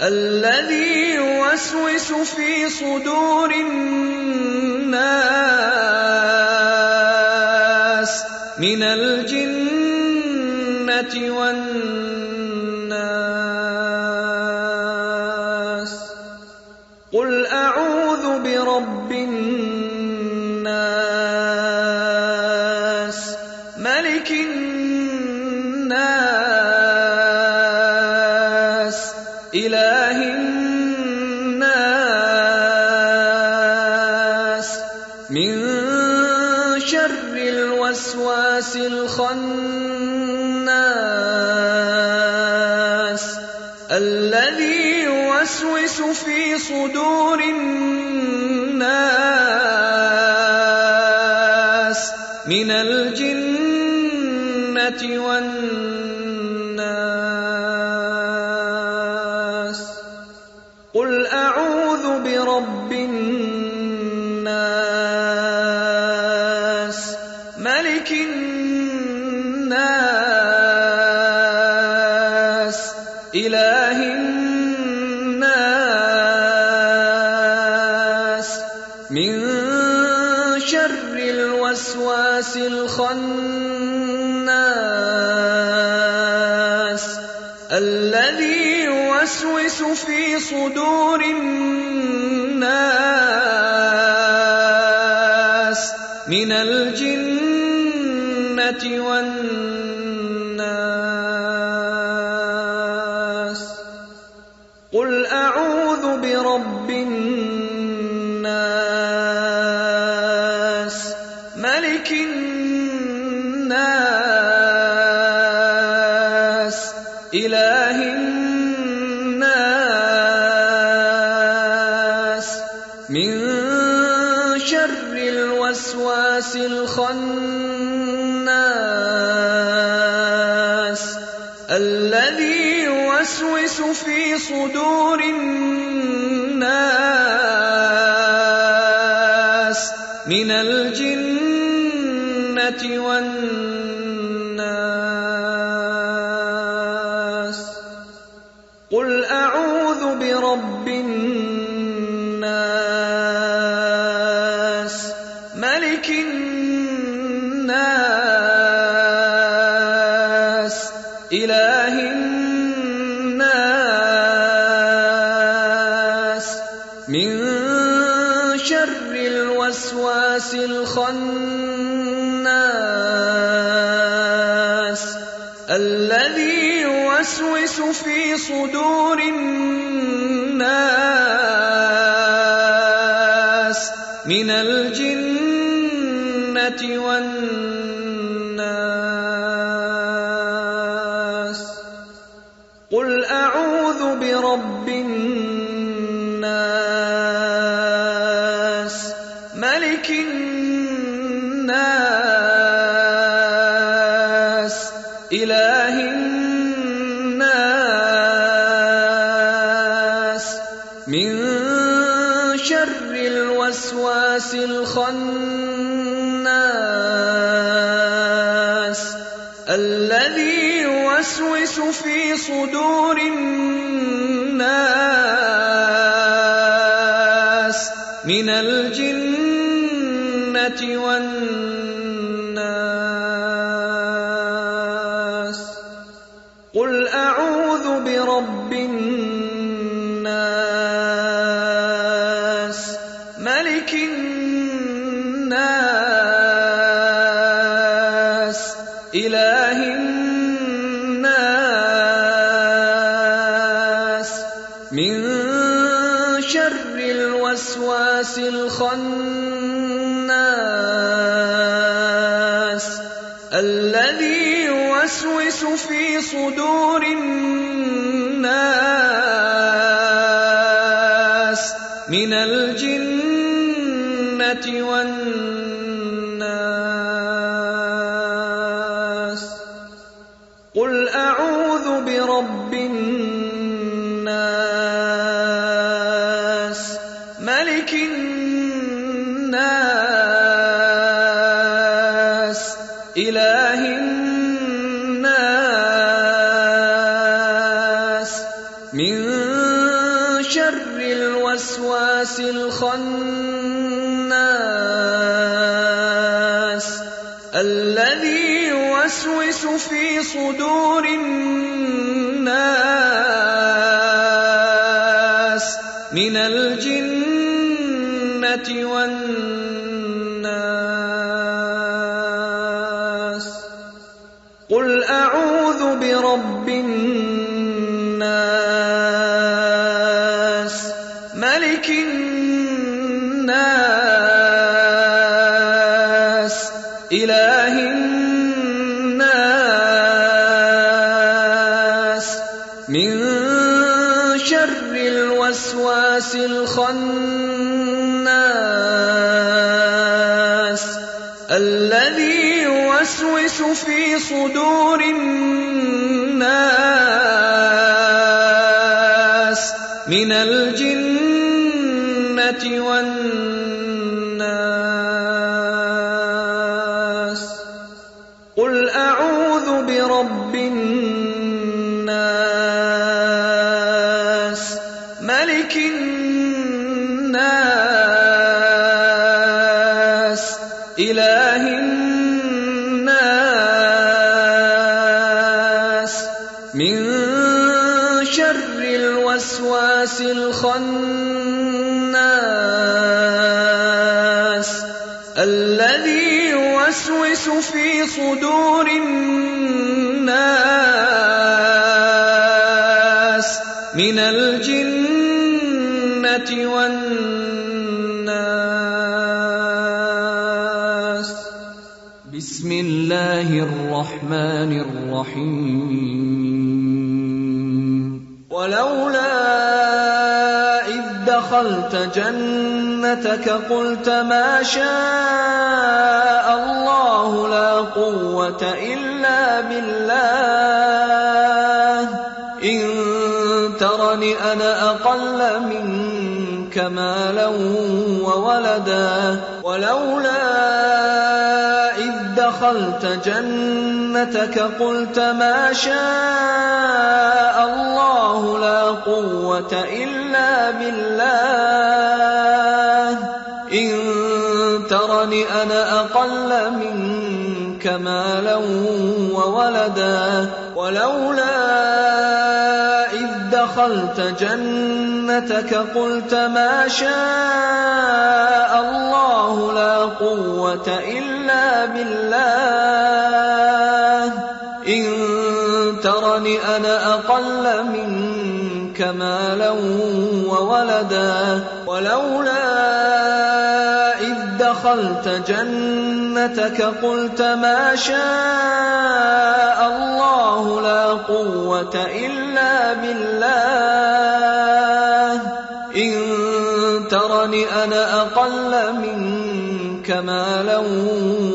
الذي يوسوس في صدور الناس من الجنة والناس. قل أعوذ برب الناس ملك الناس إله الناس من شر الوسواس الخناس الذي يوسوس في صدور الناس من الجنة والناس. قل أعوذ برب الناس ملك الناس إله الناس من شر الوسواس الخناس الذي يوسوس في صدور الناس من الجنة والناس. قل أعوذ برب الناس ملك الناس إله الناس من شر الوسواس الخناس الذي يوسوس في صدور الناس من الجنة والناس. قل أعوذ برب الناس ملك الناس إله الناس من شر الوسواس الخناس الذي يوسوس في صدور الناس من الجنة والناس. قل أعوذ برب الناس ملك الناس إله الناس من شر الوسواس الخناس الذي يوسوس في صدور الناس من الجنة والناس. قل أعوذ برب الناس ملك الناس إله الناس من شر الوسواس الخناس الذي يوسوس في صدور الناس من الجنة والناس. قل أعوذ برب الناس ملك الناس إله الناس من شر الوسواس الخناس الذي يوسوس في صدور الناس من الجنة والناس. قل أعوذ برب الناس ملك الناس إله الناس من شر الوسواس الخناس الذي يوسوس في صدور الناس من الجنة والناس. قل أعوذ برب الناس ملك الناس إله الناس من شر الوسواس الخناس الذي يوسوس في صدور الناس من الجنة والناس. بسم الله الرحمن الرحيم. ولولا إذ دخلت جنتك قلت ما شاء الله لا قوة إلا بالله إن ترني أنا أقل منك مالا وولدا. ولولا إذ دخلت جنتك قلت ما شاء الله لا قوة إلا بالله إن ترني أنا أقل منك مالا وولدا. ولولا إذ دخلت جنتك قلت ما شاء الله لا قوة إلا بالله إن ترني أنا أقل منك مالا وولدا. ولولا إذ دخلت جنتك قلت ما شاء الله لا قوة إلا بالله إن ترني أنا أقل منك مالا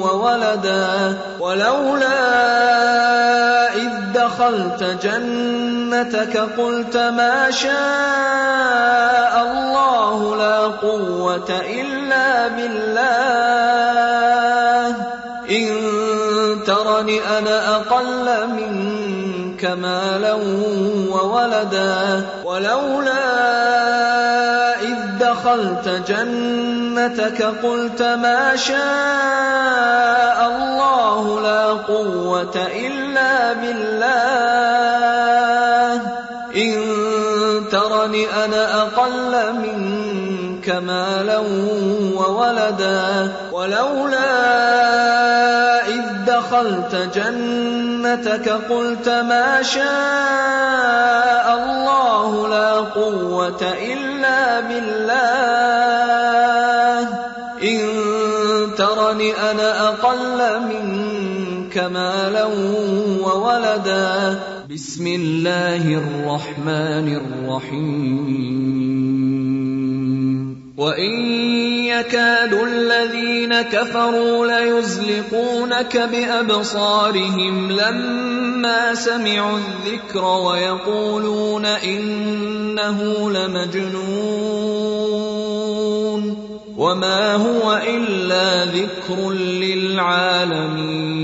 وولدا. ولولا إذ دخلت جنتك قلت ما شاء الله لا قوة إلا بالله إن ترني أنا أقل منك مالا وولدا ولولا إذ دخلت جنتك قلت ما شاء الله لا قوة إلا بالله إن ترني أنا أقل منك مالا وولدا ولولا إذ دخلت جنتك قلت ما شاء الله لا قوة إلا بالله إن ترني أنا أقل منك مالا وولدا بسم الله الرحمن الرحيم وإن يكاد الذين كفروا ليزلقونك بأبصارهم لما سمعوا الذكر ويقولون إنه لمجنون وما هو إلا ذكر للعالمين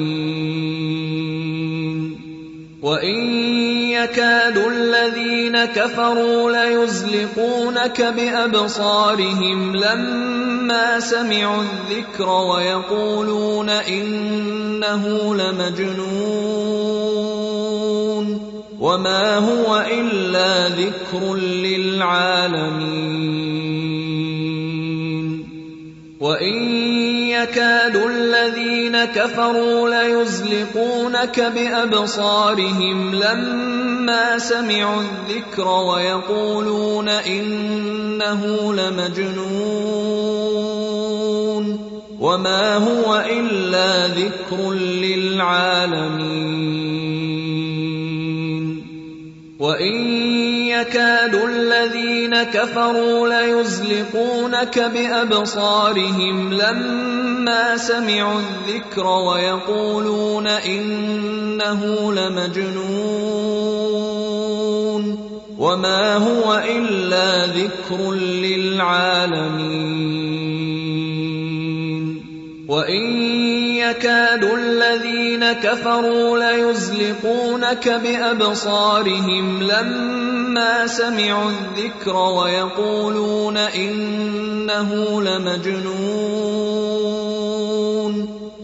وإن يكاد الذين كفروا ليزلقونك بأبصارهم لما سمعوا الذكر ويقولون إنه لمجنون وما هو إلا ذكر للعالمين وإن يكاد الذين كفروا ليزلقونك بأبصارهم لما سمعوا الذكر ويقولون إنه لمجنون وما هو إلا ذكر للعالمين وإن يكاد الذين كفروا ليزلقونك بأبصارهم لما سمعوا الذكر ويقولون إنه لمجنون وما هو إلا ذكر للعالمين وإن يكاد الذين كفروا ليزلقونك بأبصارهم لما سمعوا الذكر ويقولون إنه لمجنون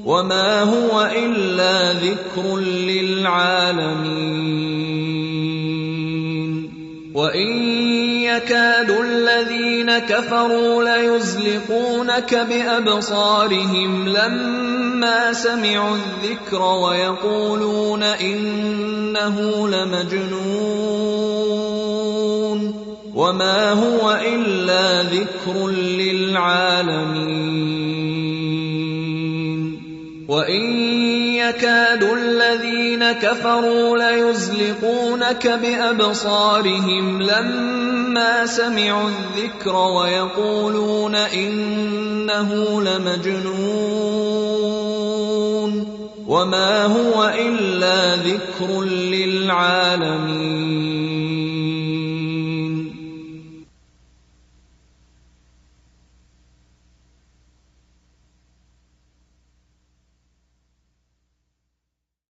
وما هو إلا ذكر للعالمين وإن يكاد الذين كفروا ليزلقونك بأبصارهم لما سمعوا الذكر ويقولون إنه لمجنون وما هو إلا ذكر للعالمين وإن يكاد الذين كفروا ليزلقونك بأبصارهم لما سمعوا الذكر ويقولون إنه لمجنون وما هو إلا ذكر للعالمين